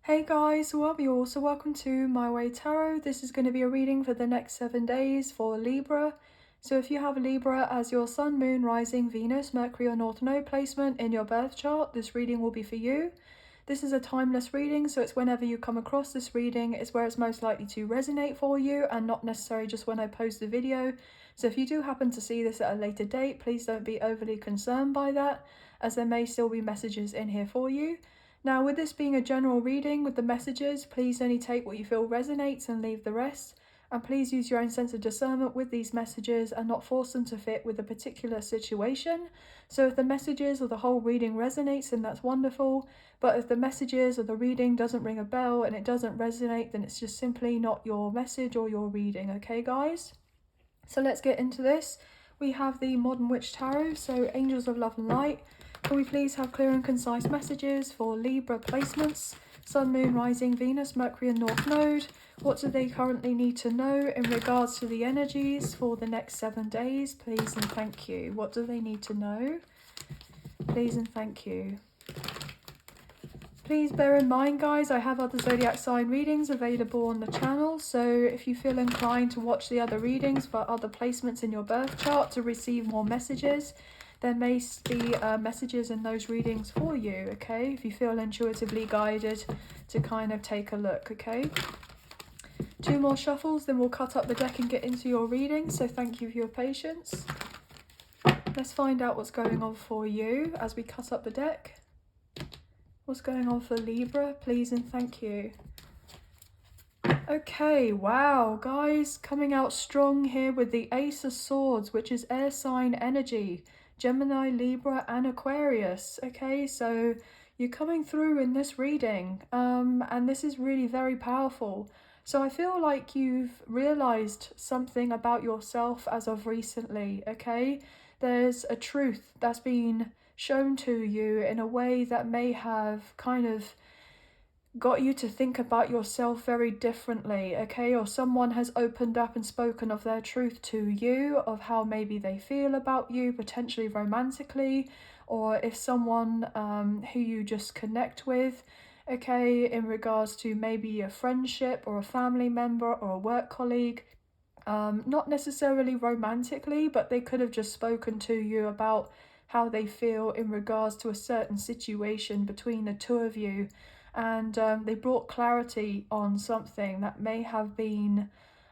Hey guys, how are you all? So welcome to Muse Tarot. This is going to be a reading for the next 7 days for Libra. So if you have Libra as your Sun, Moon, Rising, Venus, Mercury or North Node placement in your birth chart, this reading will be for you. This is a timeless reading, so it's whenever you come across this reading is where it's most likely to resonate for you and not necessarily just when I post the video. So if you do happen to see this at a later date, please don't be overly concerned by that, as there may still be messages in here for you. Now, with this being a general reading with the messages, please only take what you feel resonates and leave the rest. And please use your own sense of discernment with these messages and not force them to fit with a particular situation. So if the messages or the whole reading resonates, then that's wonderful. But if the messages or the reading doesn't ring a bell and it doesn't resonate, then it's just simply not your message or your reading, okay guys? So let's get into this. We have the Modern Witch Tarot, so Angels of Love and Light. Can we please have clear and concise messages for Libra placements? Sun, Moon, Rising, Venus, Mercury and North Node. What do they currently need to know in regards to the energies for the next 7 days? Please and thank you. What do they need to know? Please and thank you. Please bear in mind, guys, I have other zodiac sign readings available on the channel, so if you feel inclined to watch the other readings for other placements in your birth chart to receive more messages, there may be messages in those readings for you, okay? If you feel intuitively guided to kind of take a look, okay? 2 more shuffles, then we'll cut up the deck and get into your reading, so thank you for your patience. Let's find out what's going on for you as we cut up the deck. What's going on for Libra, please and thank you. Okay, wow, guys, coming out strong here with the Ace of Swords, which is air sign energy. Gemini, Libra and Aquarius. Okay, so you're coming through in this reading, and this is really very powerful. So I feel like you've realized something about yourself as of recently, okay? There's a truth that's been shown to you in a way that may have kind of got you to think about yourself very differently, okay? Or someone has opened up and spoken of their truth to you, of how maybe they feel about you, potentially romantically, or if someone who you just connect with, okay, in regards to maybe a friendship or a family member or a work colleague, not necessarily romantically, but they could have just spoken to you about how they feel in regards to a certain situation between the two of you. And they brought clarity on something that may have been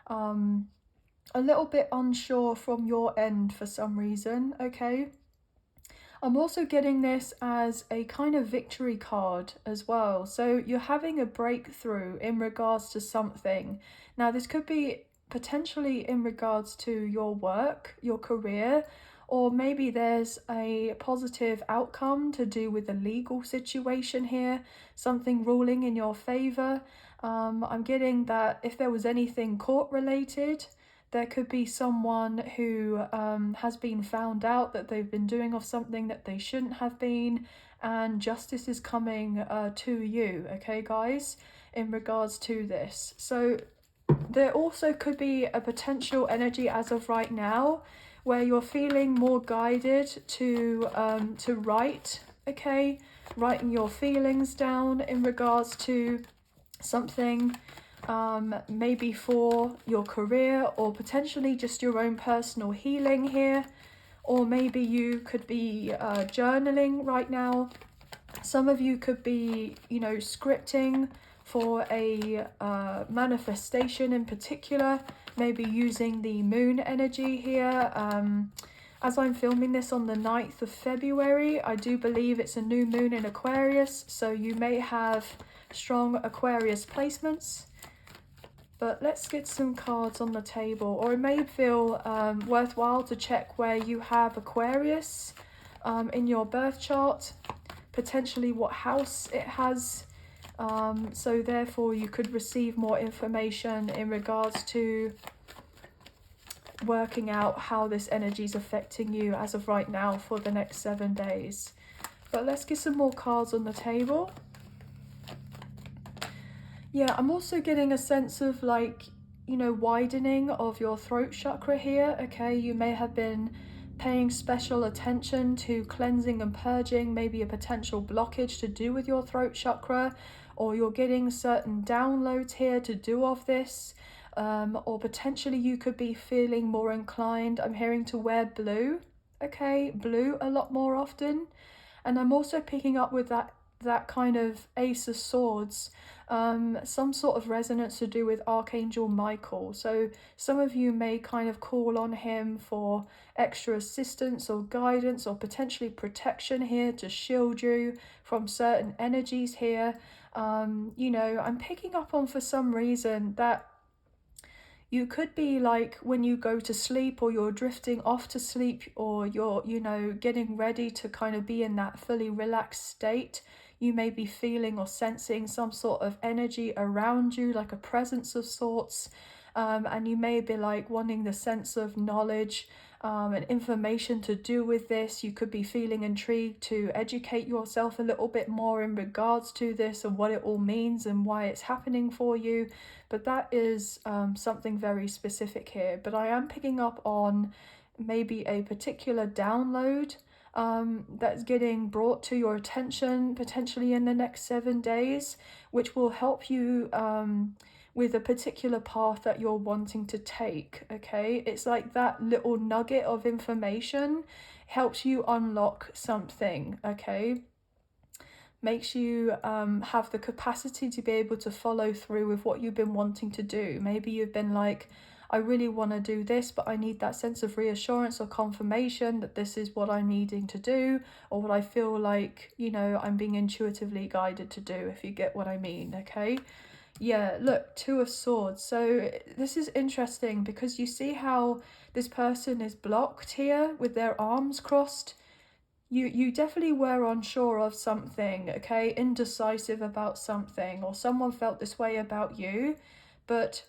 a little bit unsure from your end for some reason, okay? I'm also getting this as a kind of victory card as well. So you're having a breakthrough in regards to something. Now, this could be potentially in regards to your work, your career, or maybe there's a positive outcome to do with a legal situation here, something ruling in your favor. I'm getting that if there was anything court related, there could be someone who has been found out that they've been doing of something that they shouldn't have been, and justice is coming to you, okay guys, in regards to this. So there also could be a potential energy as of right now where you're feeling more guided to write, okay? Writing your feelings down in regards to something, maybe for your career or potentially just your own personal healing here. Or maybe you could be journaling right now. Some of you could be, you know, scripting for a manifestation in particular, maybe using the moon energy here. As I'm filming this on the 9th of February, I do believe it's a new moon in Aquarius, so you may have strong Aquarius placements. But let's get some cards on the table, or it may feel worthwhile to check where you have Aquarius in your birth chart, potentially what house it has. So therefore you could receive more information in regards to working out how this energy is affecting you as of right now for the next 7 days. But let's get some more cards on the table. Yeah, I'm also getting a sense of, like, you know, widening of your throat chakra here, okay? You may have been paying special attention to cleansing and purging maybe a potential blockage to do with your throat chakra, or you're getting certain downloads here to do of this, or potentially you could be feeling more inclined, I'm hearing, to wear blue, okay, blue a lot more often. And I'm also picking up with that kind of Ace of Swords, some sort of resonance to do with Archangel Michael. So some of you may kind of call on him for extra assistance or guidance or potentially protection here to shield you from certain energies here. You know, I'm picking up on, for some reason, that you could be like, when you go to sleep or you're drifting off to sleep, or you're, you know, getting ready to kind of be in that fully relaxed state, you may be feeling or sensing some sort of energy around you, like a presence of sorts. And you may be like wanting the sense of knowledge and information to do with this. You could be feeling intrigued to educate yourself a little bit more in regards to this and what it all means and why it's happening for you. But that is something very specific here. But I am picking up on maybe a particular download that's getting brought to your attention potentially in the next 7 days, which will help you with a particular path that you're wanting to take, okay? It's like that little nugget of information helps you unlock something, okay? Makes you have the capacity to be able to follow through with what you've been wanting to do. Maybe you've been like, I really want to do this, but I need that sense of reassurance or confirmation that this is what I'm needing to do, or what I feel like, you know, I'm being intuitively guided to do, if you get what I mean, okay? Yeah, look, Two of Swords. So this is interesting because you see how this person is blocked here with their arms crossed. You definitely were unsure of something, okay, indecisive about something, or someone felt this way about you, but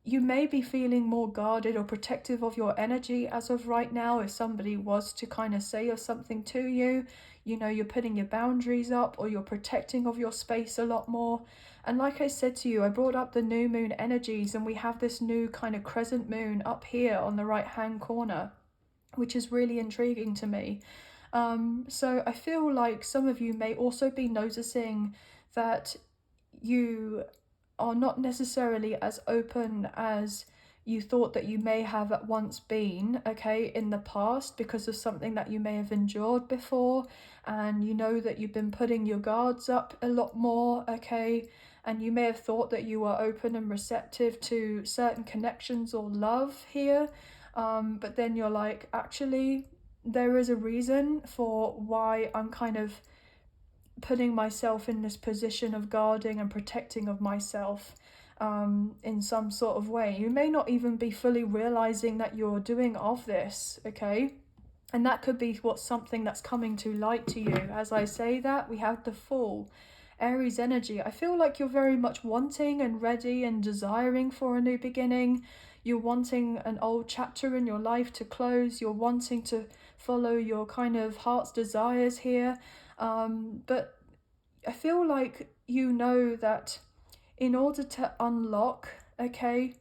you may be feeling more guarded or protective of your energy as of right now. If somebody was to kind of say or something to you, you know, you're putting your boundaries up, or you're protecting of your space a lot more. And like I said to you, I brought up the new moon energies, and we have this new kind of crescent moon up here on the right hand corner, which is really intriguing to me. So I feel like some of you may also be noticing that you are not necessarily as open as you thought that you may have at once been, okay, in the past, because of something that you may have endured before, and you know that you've been putting your guards up a lot more, okay, and you may have thought that you were open and receptive to certain connections or love here, but then you're like, actually, there is a reason for why I'm kind of putting myself in this position of guarding and protecting of myself in some sort of way. You may not even be fully realizing that you're doing of this, okay? And that could be what's something that's coming to light to you. As I say that, we have the Fool, Aries energy. I feel like you're very much wanting and ready and desiring for a new beginning. You're wanting an old chapter in your life to close. You're wanting to follow your kind of heart's desires here. But I feel like you know that in order to unlock, okay,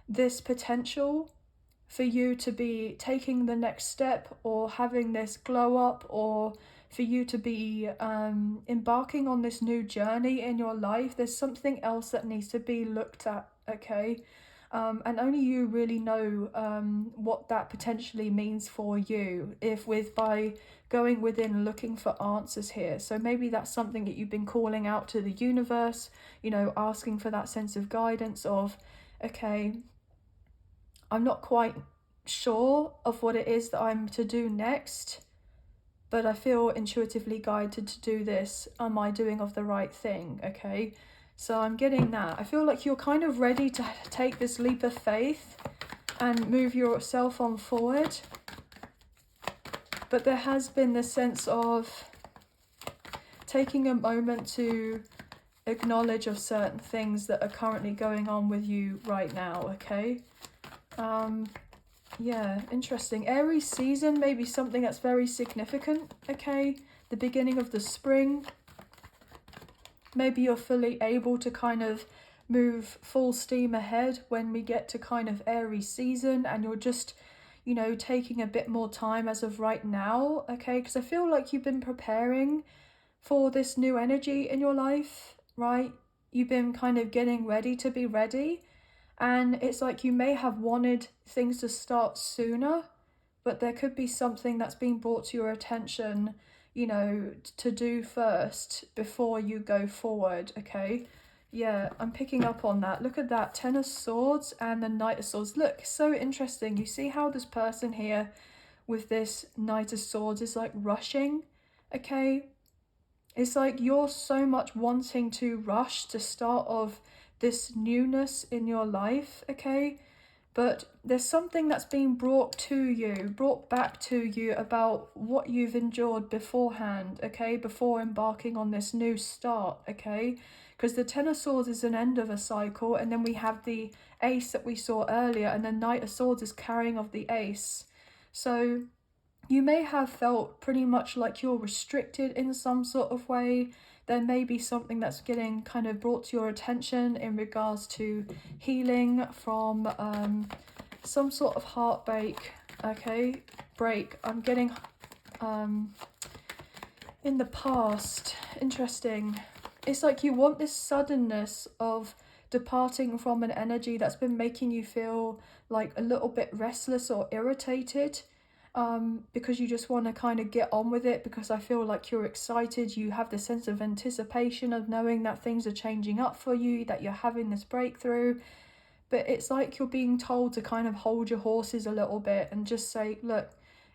this potential for you to be taking the next step or having this glow up, or for you to be embarking on this new journey in your life, there's something else that needs to be looked at, okay? And only you really know what that potentially means for you, by going within looking for answers here. So maybe that's something that you've been calling out to the universe, you know, asking for that sense of guidance of, okay, I'm not quite sure of what it is that I'm to do next, but I feel intuitively guided to do this. Am I doing of the right thing? Okay, so I'm getting that. I feel like you're kind of ready to take this leap of faith and move yourself on forward. But there has been this sense of taking a moment to acknowledge of certain things that are currently going on with you right now, okay? Yeah, interesting. Aries season may be something that's very significant, okay? The beginning of the spring. Maybe you're fully able to kind of move full steam ahead when we get to kind of Aries season, and you know, taking a bit more time as of right now, okay? Because I feel like you've been preparing for this new energy in your life, right? You've been kind of getting ready to be ready. And it's like you may have wanted things to start sooner, but there could be something that's been brought to your attention, you know, to do first before you go forward, okay? Yeah, I'm picking up on that. Look at that, Ten of Swords and the Knight of Swords. Look, so interesting. You see how this person here with this Knight of Swords is like rushing, okay? It's like you're so much wanting to rush to start off this newness in your life, okay? But there's something that's being brought to you, brought back to you about what you've endured beforehand, okay? Before embarking on this new start, okay? Because the Ten of Swords is an end of a cycle, and then we have the Ace that we saw earlier, and the Knight of Swords is carrying of the Ace. So you may have felt pretty much like you're restricted in some sort of way. There may be something that's getting kind of brought to your attention in regards to healing from some sort of heartbreak, okay? Break. I'm getting in the past. Interesting. It's like you want this suddenness of departing from an energy that's been making you feel like a little bit restless or irritated, because you just want to kind of get on with it, because I feel like you're excited, you have this sense of anticipation of knowing that things are changing up for you, that you're having this breakthrough. But it's like you're being told to kind of hold your horses a little bit and just say, look,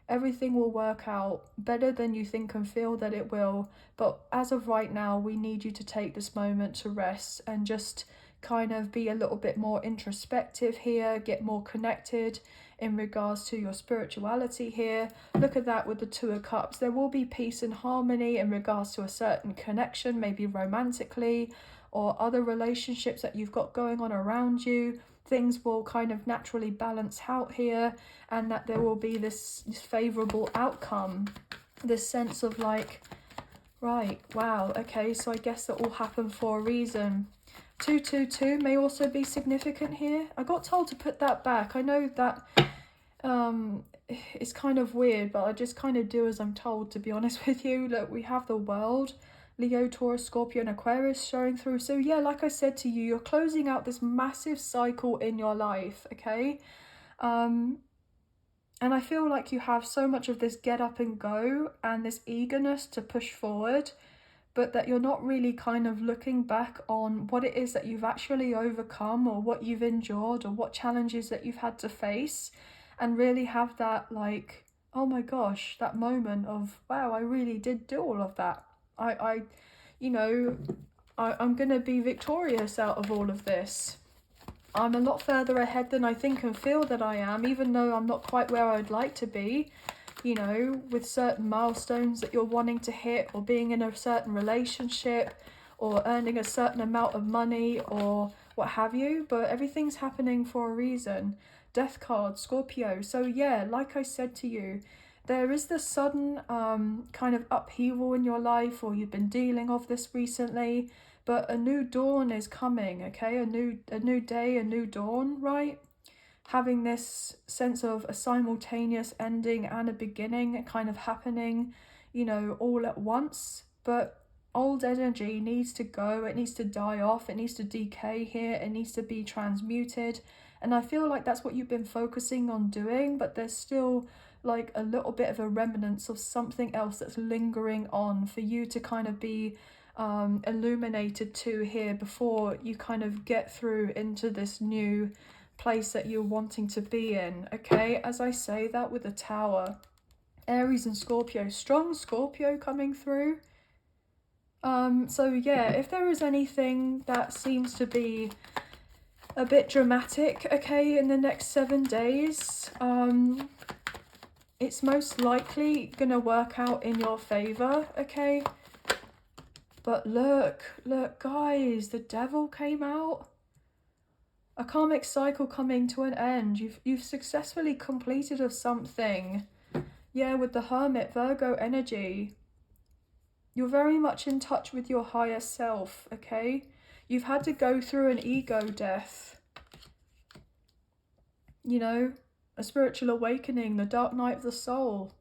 everything will work out better than you think and feel that it will. But as of right now, we need you to take this moment to rest and just kind of be a little bit more introspective here, get more connected in regards to your spirituality here. Look at that with the Two of Cups. There will be peace and harmony in regards to a certain connection, maybe romantically, or other relationships that you've got going on around you. Things will kind of naturally balance out here, and that there will be this favorable outcome, this sense of like, right, wow, okay, so I guess that all happened for a reason. 222 may also be significant here. I got told to put that back. I know that it's kind of weird, but I just kind of do as I'm told, to be honest with you. Look, we have the World, Leo, Taurus, Scorpio and Aquarius showing through. So yeah, like I said to you, you're closing out this massive cycle in your life, okay? And I feel like you have so much of this get up and go and this eagerness to push forward, but that you're not really kind of looking back on what it is that you've actually overcome, or what you've endured, or what challenges that you've had to face, and really have that like, oh my gosh, that moment of, wow, I really did do all of that. You know, I'm gonna be victorious out of all of this. I'm a lot further ahead than I think and feel that I am, even though I'm not quite where I'd like to be, you know, with certain milestones that you're wanting to hit, or being in a certain relationship, or earning a certain amount of money, or what have you. But everything's happening for a reason. Death card, Scorpio. So yeah, like I said to you, there is this sudden kind of upheaval in your life, or you've been dealing with this recently, but a new dawn is coming, okay? A new day, a new dawn, right? Having this sense of a simultaneous ending and a beginning kind of happening, you know, all at once. But old energy needs to go, it needs to die off, it needs to decay here, it needs to be transmuted. And I feel like that's what you've been focusing on doing, but there's still like a little bit of a remnants of something else that's lingering on for you to kind of be illuminated to here before you kind of get through into this new place that you're wanting to be in, okay? As I say that with the Tower, Aries and Scorpio, strong Scorpio coming through. So yeah, if there is anything that seems to be a bit dramatic, okay, in the next 7 days, it's most likely gonna work out in your favor, okay? But look guys, the Devil came out. A karmic cycle coming to an end. You've successfully completed of something. Yeah, with the Hermit, Virgo energy. You're very much in touch with your higher self, okay? You've had to go through an ego death. You know? a spiritual awakening, the dark night of the soul.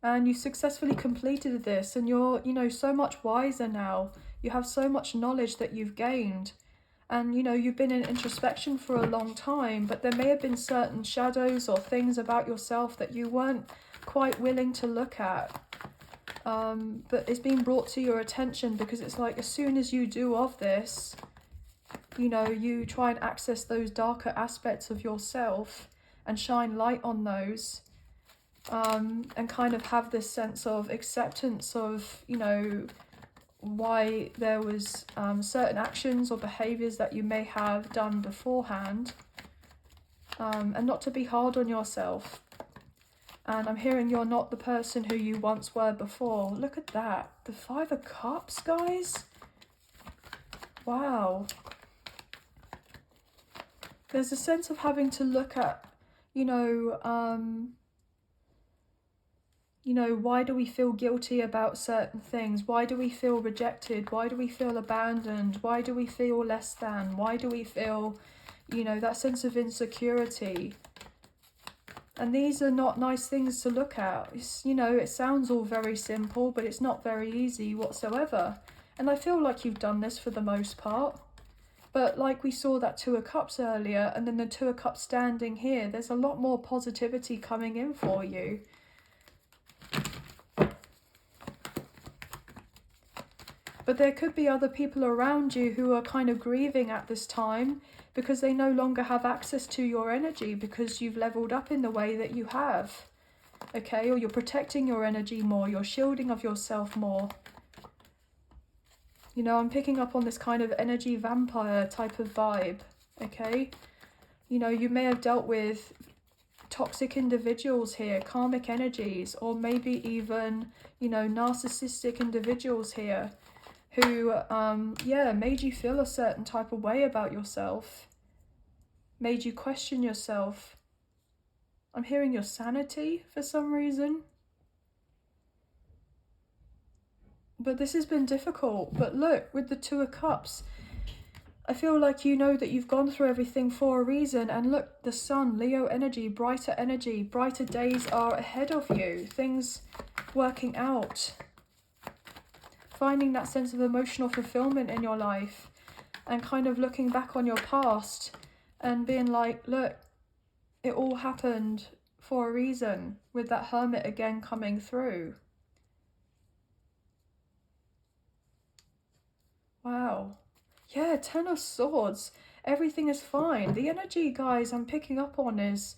And you successfully completed this, and you're, you know, so much wiser now. You have so much knowledge that you've gained. And, you know, you've been in introspection for a long time, but there may have been certain shadows or things about yourself that you weren't quite willing to look at. But it's been brought to your attention, because it's like as soon as you do of this, you know, you try and access those darker aspects of yourself and shine light on those. And kind of have this sense of acceptance of, you know, why there was certain actions or behaviours that you may have done beforehand, and not to be hard on yourself. And I'm hearing you're not the person who you once were before. Look at that. The 5 of Cups, guys. Wow. There's a sense of having to look at, you know, why do we feel guilty about certain things? Why do we feel rejected? Why do we feel abandoned? Why do we feel less than? Why do we feel, you know, that sense of insecurity? And these are not nice things to look at. It's, you know, it sounds all very simple, but it's not very easy whatsoever. And I feel like you've done this for the most part. But like we saw that 2 of Cups earlier, and then the 2 of Cups standing here, there's a lot more positivity coming in for you. But there could be other people around you who are kind of grieving at this time because they no longer have access to your energy because you've leveled up in the way that you have. Okay, or you're protecting your energy more, you're shielding of yourself more. You know, I'm picking up on this kind of energy vampire type of vibe, okay? You know, you may have dealt with toxic individuals here, karmic energies, or maybe even, you know, narcissistic individuals here who, made you feel a certain type of way about yourself, made you question yourself. I'm hearing your sanity for some reason. But this has been difficult. But look, with the 2 of Cups, I feel like you know that you've gone through everything for a reason. And look, the Sun, Leo energy, brighter days are ahead of you. Things working out. Finding that sense of emotional fulfillment in your life and kind of looking back on your past and being like, look, it all happened for a reason, with that Hermit again coming through. Wow. Yeah, 10 of Swords. Everything is fine. The energy, guys, I'm picking up on is,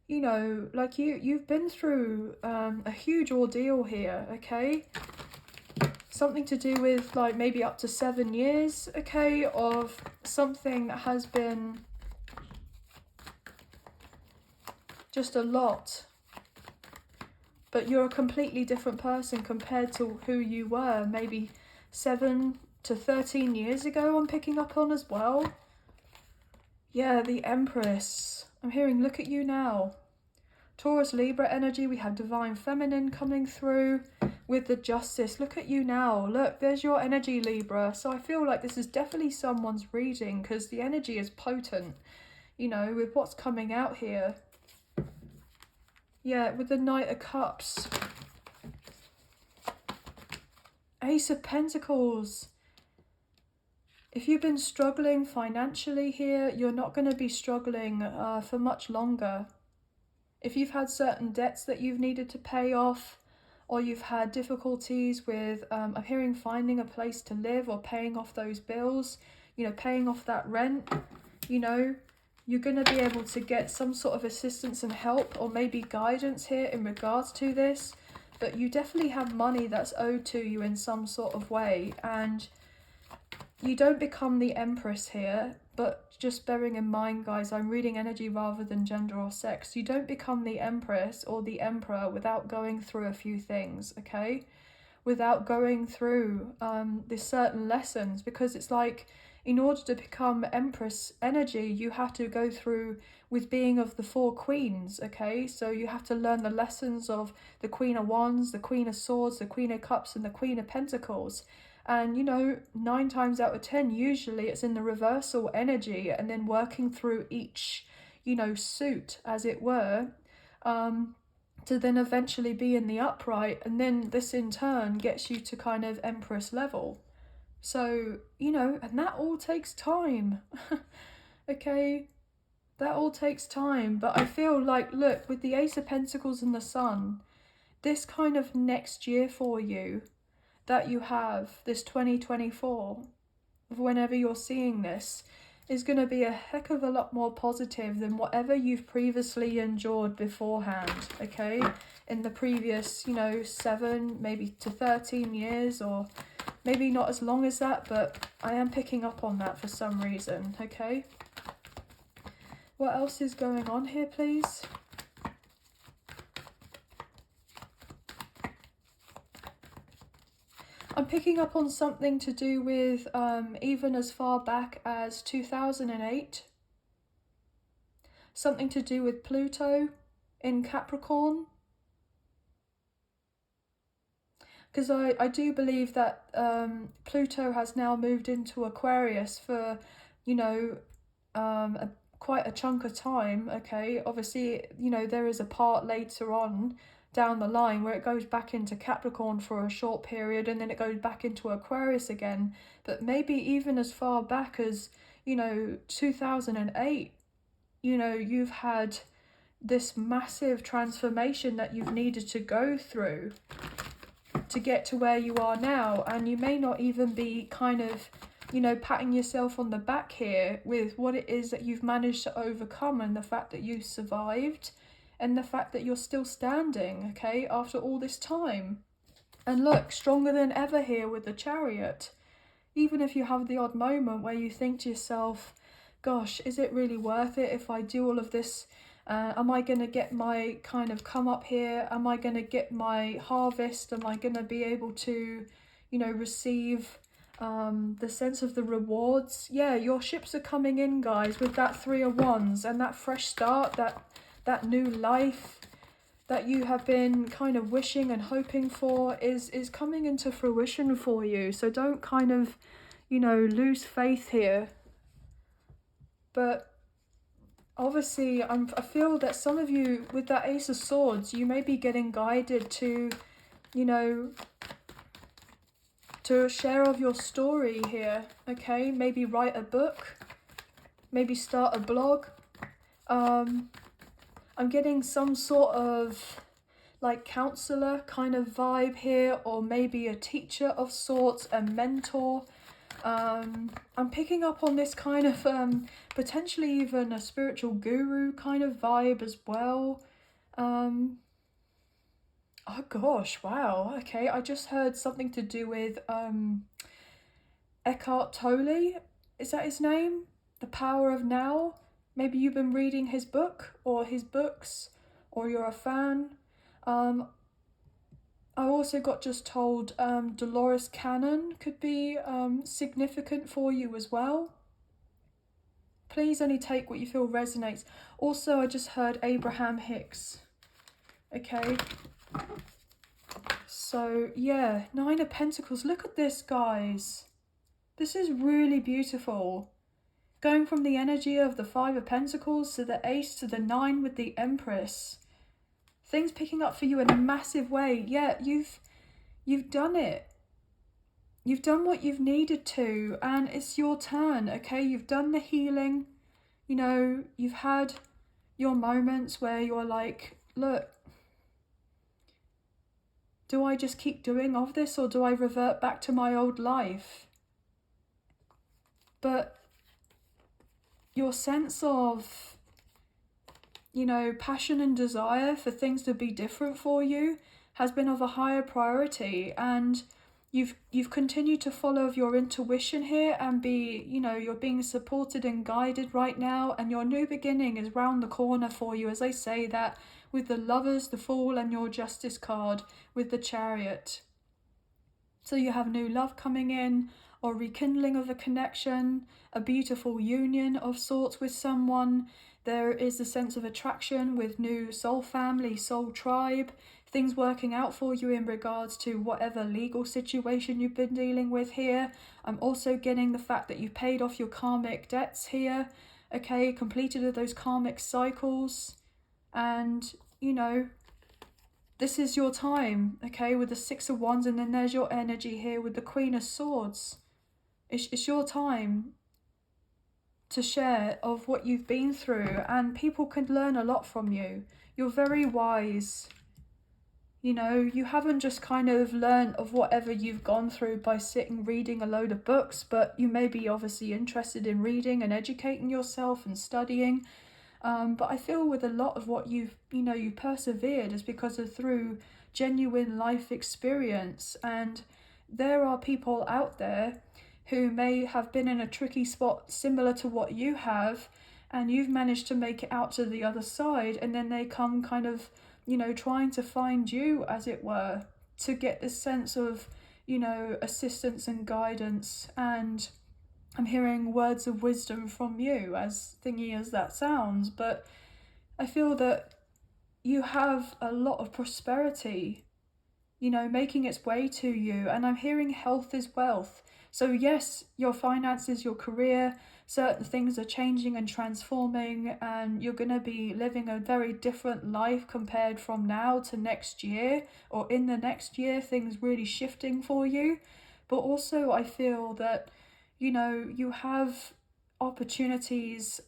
you know, like you've been through a huge ordeal here, okay? Something to do with like maybe up to 7 years, okay, of something that has been just a lot. But you're a completely different person compared to who you were maybe 7 to 13 years ago, I'm picking up on as well. Yeah, the Empress. I'm hearing, look at you now. Taurus, Libra energy, we have Divine Feminine coming through with the Justice. Look at you now. Look, there's your energy, Libra. So I feel like this is definitely someone's reading because the energy is potent, you know, with what's coming out here. Yeah, with the Knight of Cups. Ace of Pentacles. If you've been struggling financially here, you're not going to be struggling for much longer. If you've had certain debts that you've needed to pay off, or you've had difficulties with, I'm hearing finding a place to live or paying off those bills, you know, paying off that rent, you know, you're going to be able to get some sort of assistance and help or maybe guidance here in regards to this. But you definitely have money that's owed to you in some sort of way. And you don't become the Empress here, but just bearing in mind, guys, I'm reading energy rather than gender or sex. You don't become the Empress or the Emperor without going through a few things, okay? Without going through these certain lessons, because it's like, in order to become Empress energy, you have to go through with being of the 4 queens, okay? So you have to learn the lessons of the Queen of Wands, the Queen of Swords, the Queen of Cups, and the Queen of Pentacles. And, you know, 9 times out of 10, usually it's in the reversal energy and then working through each, you know, suit, as it were, to then eventually be in the upright, and then this in turn gets you to kind of Empress level. So, you know, and that all takes time. Okay, that all takes time, but I feel like, look, with the Ace of Pentacles and the Sun, this kind of next year for you that you have, this 2024, whenever you're seeing this, is going to be a heck of a lot more positive than whatever you've previously endured beforehand, okay? In the previous, you know, 7, maybe to 13 years, or maybe not as long as that, but I am picking up on that for some reason, okay? What else is going on here, please? I'm picking up on something to do with even as far back as 2008. Something to do with Pluto in Capricorn. Because I do believe that Pluto has now moved into Aquarius for, you know, quite a chunk of time, okay? Obviously, you know, there is a part later on down the line where it goes back into Capricorn for a short period and then it goes back into Aquarius again. But maybe even as far back as, you know, 2008, you know, you've had this massive transformation that you've needed to go through to get to where you are now. And you may not even be kind of, you know, patting yourself on the back here with what it is that you've managed to overcome, and the fact that you survived, and the fact that you're still standing, okay, after all this time. And look, stronger than ever here with the Chariot. Even if you have the odd moment where you think to yourself, gosh, is it really worth it if I do all of this? Am I going to get my kind of come up here? Am I going to get my harvest? Am I going to be able to, you know, receive the sense of the rewards? Yeah, your ships are coming in, guys, with that 3 of Wands and that fresh start, that new life that you have been kind of wishing and hoping for is coming into fruition for you. So don't kind of, you know, lose faith here. But obviously, I feel that some of you, with that Ace of Swords, you may be getting guided to, you know, to share of your story here, okay? Maybe write a book, maybe start a blog. I'm getting some sort of like counselor kind of vibe here, or maybe a teacher of sorts, a mentor. I'm picking up on this kind of potentially even a spiritual guru kind of vibe as well. Oh gosh, wow, okay, I just heard something to do with Eckhart Tolle, is that his name? The Power of Now? Maybe you've been reading his book or his books, or you're a fan. I also got just told Dolores Cannon could be significant for you as well. Please only take what you feel resonates. Also, I just heard Abraham Hicks. Okay. So, yeah, 9 of Pentacles. Look at this, guys. This is really beautiful. Going from the energy of the 5 of Pentacles to the Ace to the 9 with the Empress. Things picking up for you in a massive way. Yeah, you've done it. You've done what you've needed to, and it's your turn, okay? You've done the healing. You know, you've had your moments where you're like, look, do I just keep doing of this, or do I revert back to my old life? But your sense of, you know, passion and desire for things to be different for you has been of a higher priority, and you've continued to follow your intuition here and be, you know, you're being supported and guided right now, and your new beginning is round the corner for you, as I say that with the Lovers, the Fool, and your Justice card with the Chariot. So you have new love coming in, or rekindling of a connection, a beautiful union of sorts with someone. There is a sense of attraction with new soul family, soul tribe, things working out for you in regards to whatever legal situation you've been dealing with here. I'm also getting the fact that you've paid off your karmic debts here. okay, completed those karmic cycles, and, you know, this is your time, okay, with the Six of Wands, and then there's your energy here with the Queen of Swords. It's your time to share of what you've been through, and people can learn a lot from you. You're very wise. You know, you haven't just kind of learned of whatever you've gone through by sitting reading a load of books, but you may be obviously interested in reading and educating yourself and studying. But I feel with a lot of what you persevered is because of through genuine life experience. And there are people out there who may have been in a tricky spot similar to what you have, and you've managed to make it out to the other side, and then they come kind of, trying to find you, as it were, to get this sense of, assistance and guidance. And I'm hearing words of wisdom from you, as thingy as that sounds, but I feel that you have a lot of prosperity, making its way to you. And I'm hearing health is wealth. So yes, your finances, your career, certain things are changing and transforming, and you're going to be living a very different life compared from now to next year, or in the next year, things really shifting for you. But also I feel that, you have opportunities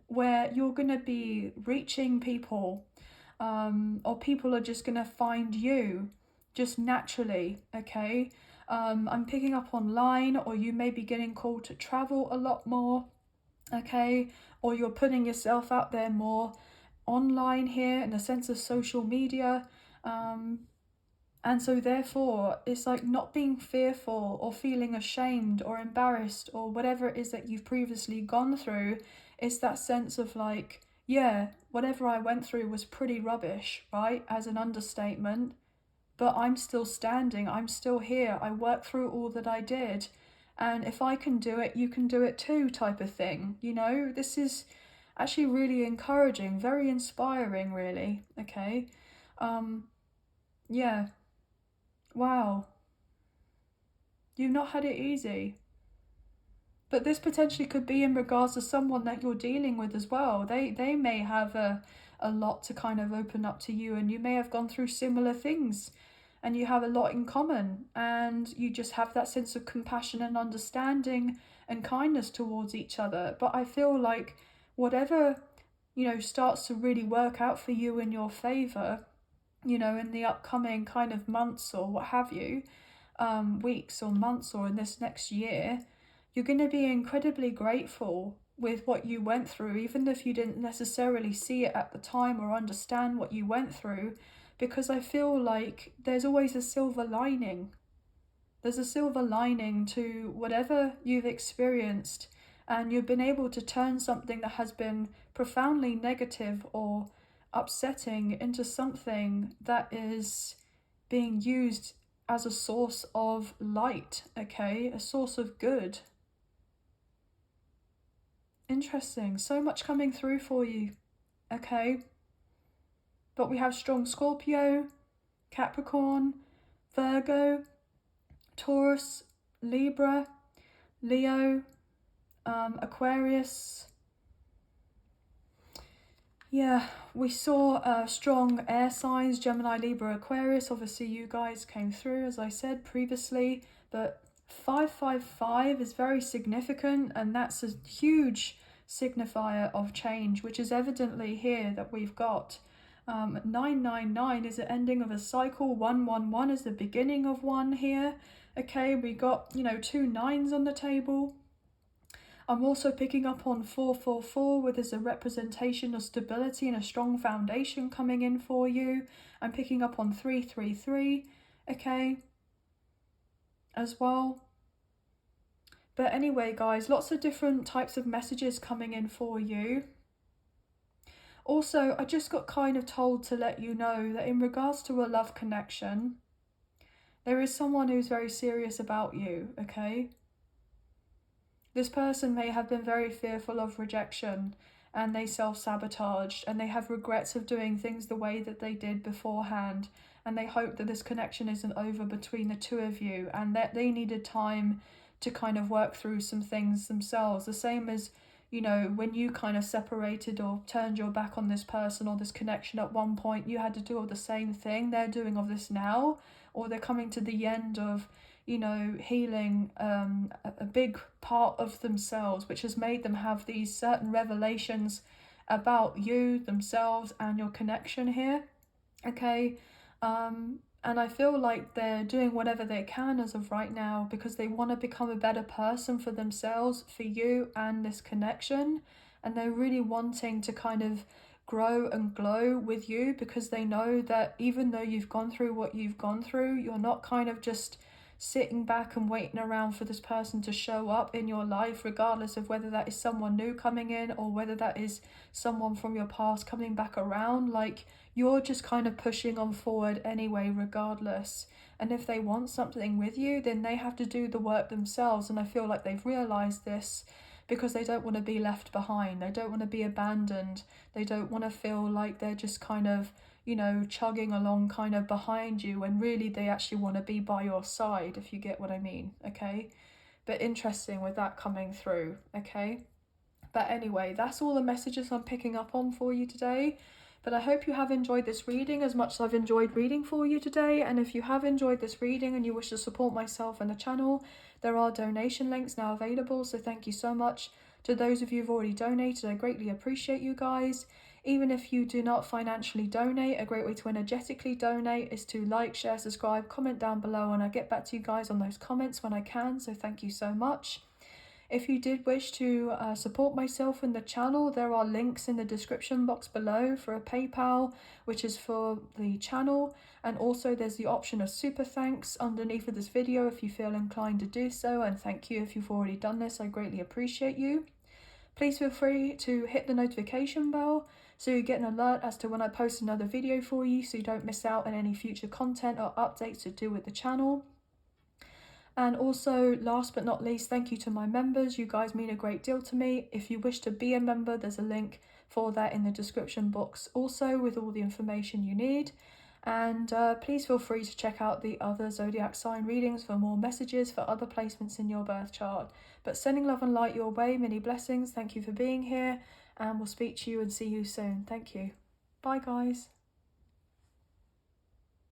where you're going to be reaching people, or people are just going to find you just naturally, okay? I'm picking up online, or you may be getting called to travel a lot more, okay? Or you're putting yourself out there more online here in the sense of social media. And so therefore, it's like not being fearful or feeling ashamed or embarrassed or whatever it is that you've previously gone through. It's that sense of like, yeah, whatever I went through was pretty rubbish, right? As an understatement. But I'm still standing, I'm still here, I worked through all that I did. And if I can do it, you can do it too, type of thing. This is actually really encouraging, very inspiring, really, okay? Yeah. Wow. You've not had it easy. But this potentially could be in regards to someone that you're dealing with as well. They may have a lot to kind of open up to you, and you may have gone through similar things, and you have a lot in common, and you just have that sense of compassion and understanding and kindness towards each other. But I feel like whatever, starts to really work out for you in your favor, in the upcoming kind of months or what have you, weeks or months, or in this next year, you're going to be incredibly grateful with what you went through, even if you didn't necessarily see it at the time or understand what you went through, because I feel like there's always a silver lining. There's a silver lining to whatever you've experienced, and you've been able to turn something that has been profoundly negative or upsetting into something that is being used as a source of light, okay? A source of good. Interesting. So much coming through for you, okay? But we have strong Scorpio, Capricorn, Virgo, Taurus, Libra, Leo, Aquarius. Yeah, we saw strong air signs, Gemini, Libra, Aquarius. Obviously, you guys came through, as I said previously. But 555 is very significant, and that's a huge signifier of change, which is evidently here that we've got. 999 is the ending of a cycle. 111 is the beginning of one here. Okay, we got, 2 9s on the table. I'm also picking up on 444, where there's a representation of stability and a strong foundation coming in for you. I'm picking up on 333, okay, as well. But anyway, guys, lots of different types of messages coming in for you. Also, I just got kind of told to let you know that in regards to a love connection, there is someone who's very serious about you, okay? This person may have been very fearful of rejection, and they self-sabotaged, and they have regrets of doing things the way that they did beforehand, and they hope that this connection isn't over between the two of you, and that they needed time to kind of work through some things themselves. The same as you know, when you kind of separated or turned your back on this person or this connection at one point, you had to do all the same thing. They're doing all this now, or they're coming to the end of, you know, healing a big part of themselves, which has made them have these certain revelations about you, themselves, and your connection here. Okay. And I feel like they're doing whatever they can as of right now because they want to become a better person for themselves, for you, and this connection. And they're really wanting to kind of grow and glow with you because they know that even though you've gone through what you've gone through, you're not kind of just sitting back and waiting around for this person to show up in your life, regardless of whether that is someone new coming in or whether that is someone from your past coming back around. Like, you're just kind of pushing on forward anyway, regardless. And if they want something with you, then they have to do the work themselves. And I feel like they've realized this because they don't want to be left behind. They don't want to be abandoned. They don't want to feel like they're just kind of, you know, chugging along kind of behind you when really they actually want to be by your side, if you get what I mean, okay? But interesting with that coming through, okay? But anyway, that's all the messages I'm picking up on for you today. But I hope you have enjoyed this reading as much as I've enjoyed reading for you today. And if you have enjoyed this reading and you wish to support myself and the channel, there are donation links now available. So thank you so much to those of you who've already donated. I greatly appreciate you guys. Even if you do not financially donate, a great way to energetically donate is to like, share, subscribe, comment down below, and I get back to you guys on those comments when I can. So thank you so much. If you did wish to support myself and the channel, there are links in the description box below for a PayPal, which is for the channel. And also there's the option of super thanks underneath of this video if you feel inclined to do so. And thank you if you've already done this. I greatly appreciate you. Please feel free to hit the notification bell so you get an alert as to when I post another video for you, so you don't miss out on any future content or updates to do with the channel. And also, last but not least, thank you to my members. You guys mean a great deal to me. If you wish to be a member, there's a link for that in the description box also, with all the information you need. And please feel free to check out the other zodiac sign readings for more messages for other placements in your birth chart. But sending love and light your way, many blessings. Thank you for being here, and we'll speak to you and see you soon. Thank you. Bye, guys.